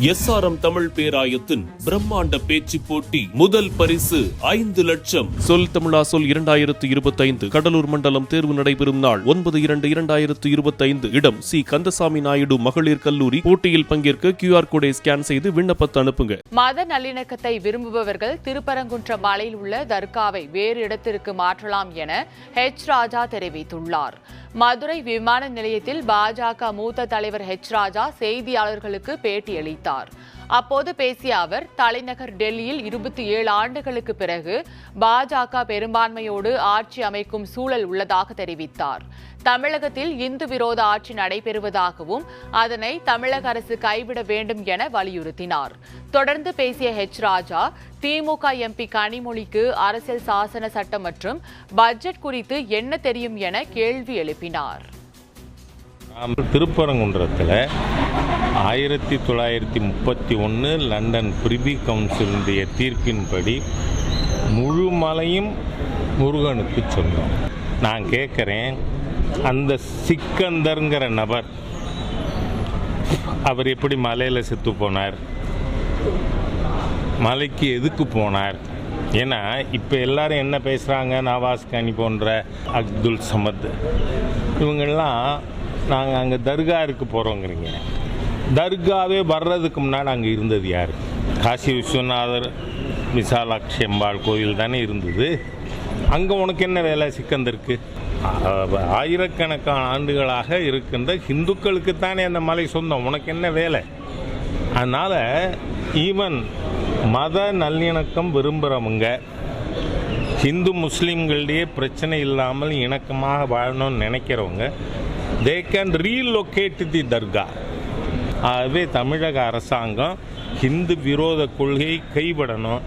SRM Tamil பேராயத்தின் பிரம்மாண்ட பேச்சு போட்டி முதல் பரிசு 5 லட்சம். சொல் தமிழா சொல் 2025 கடலூர் மண்டலம் தேர்வு நடைபெறும் நாள் 9/2/2025. இடம் சி கந்தசாமி நாயுடு மகளிர் கல்லூரி. போட்டியில் பங்கேற்க QR கோடை ஸ்கேன் செய்து விண்ணப்பத்தை அனுப்புங்க. மத நல்லிணக்கத்தை விரும்புபவர்கள் திருப்பரங்குன்றம் மலையில் உள்ள தர்காவை வேறு இடத்திற்கு மாற்றலாம் என ராஜா தெரிவித்துள்ளார். மதுரை விமான நிலையத்தில் பாஜக மூத்த தலைவர் ராஜா செய்தியாளர்களுக்கு பேட்டியளித்தார். அப்போது பேசிய அவர், தலைநகர் டெல்லியில் 27 ஆண்டுகளுக்கு பிறகு பாஜக பெரும்பான்மையோடு ஆட்சி அமைக்கும் சூழல் உள்ளதாக தெரிவித்தார். தமிழகத்தில் இந்து விரோத ஆட்சி நடைபெறுவதாகவும் அதனை தமிழக அரசு கைவிட வேண்டும் என வலியுறுத்தினார். தொடர்ந்து பேசிய ராஜா, திமுக MP கனிமொழிக்கு அரசியல் சாசன சட்டம் மற்றும் பட்ஜெட் குறித்து என்ன தெரியும் என கேள்வி எழுப்பினார். திருப்பரங்குன்றத்தில் 1931 லண்டன் பிரிவி கவுன்சிலுடைய தீர்ப்பின்படி முழு மலையும் முருகனுக்கு சொன்னோம். நான் கேட்குறேன், அந்த சிக்கந்தர்ங்கிற நபர் அவர் எப்படி மலையில் செத்து போனார்? மலைக்கு எதுக்கு போனார்? ஏன்னா இப்போ எல்லாரும் என்ன பேசுகிறாங்க, நவாஸ் கனி போன்ற அப்துல் சமத் இவங்கெல்லாம் நாங்கள் அங்கே தர்காருக்கு போகிறோங்கிறீங்க. தர்காவே வர்றதுக்கு முன்னாடி அங்கே இருந்தது யார்? காசி விஸ்வநாதர் விசாலாட்சி அம்பாள் கோயில் தானே இருந்தது. அங்கே உனக்கு என்ன வேலை சிக்கந்தருக்கு? ஆயிரக்கணக்கான ஆண்டுகளாக இருக்கின்ற ஹிந்துக்களுக்கு தானே அந்த மலை சொந்தம். உனக்கு என்ன வேலை? அதனால் ஈவன் மத நல்லிணக்கம் விரும்புகிறவங்க, ஹிந்து முஸ்லீம்களிடையே பிரச்சனை இல்லாமல் இணக்கமாக வாழணும்னு நினைக்கிறவங்க, they can relocate the தர்கா. ஆகவே தமிழக அரசாங்கம் ஹிந்து விரோத கொள்கையை கைவிடணும்.